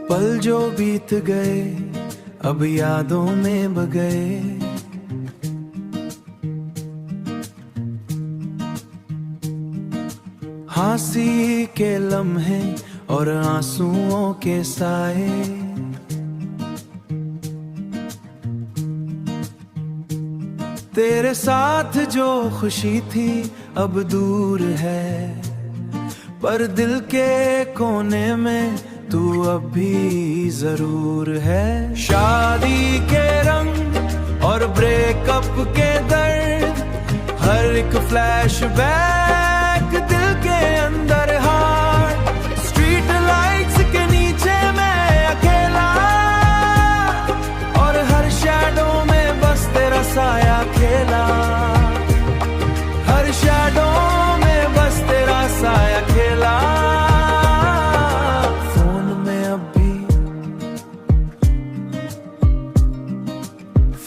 पल जो बीत गए अब यादों में बगए। हंसी के लम्हे और आंसुओं के साए, तेरे साथ जो खुशी थी अब दूर है, पर दिल के कोने में तू अब भी जरूर है। शादी के रंग और ब्रेकअप के दर्द, हर एक फ्लैशबैक दिल के अंदर हार्ट। स्ट्रीट लाइट्स के नीचे मैं अकेला, और हर शैडो में बस तेरा साया खेला। हर शैडो में बस तेरा साया खेला।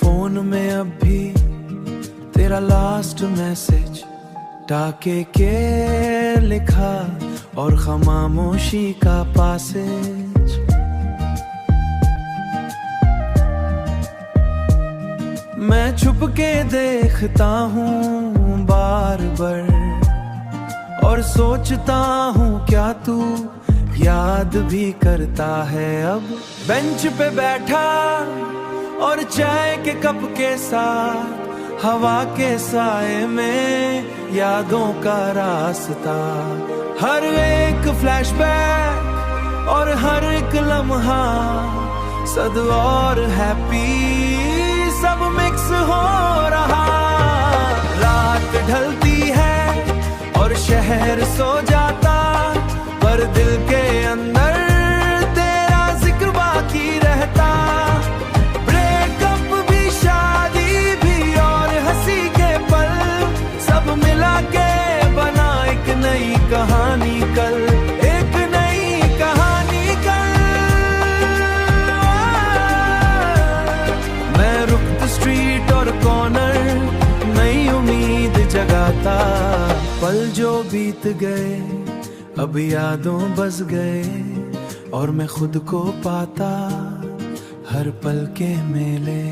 फोन में अब भी तेरा लास्ट मैसेज टाके के लिखा, और खामोशी का पासेज। मैं छुप के देखता हूँ बार बार, और सोचता हूँ क्या तू याद भी करता है अब। बेंच पे बैठा और चाय के कप के साथ, हवा के साए में यादों का रास्ता। हर एक फ्लैशबैक और हर एक लम्हा, सद और हैप्पी सब मिक्स हो रहा। रात ढलती है और शहर सो जाता, पर दिल के अंदर तेरा जिक्र बाकी रहता। ब्रेकअप भी, शादी भी और हंसी के पल, सब मिला के बना एक नई कहानी कल। एक नई कहानी कल। मैं रुकता स्ट्रीट और कॉर्नर, नई उम्मीद जगाता। पल जो बीत गए अब यादों बस गए, और मैं खुद को पाता हर पल के मेले।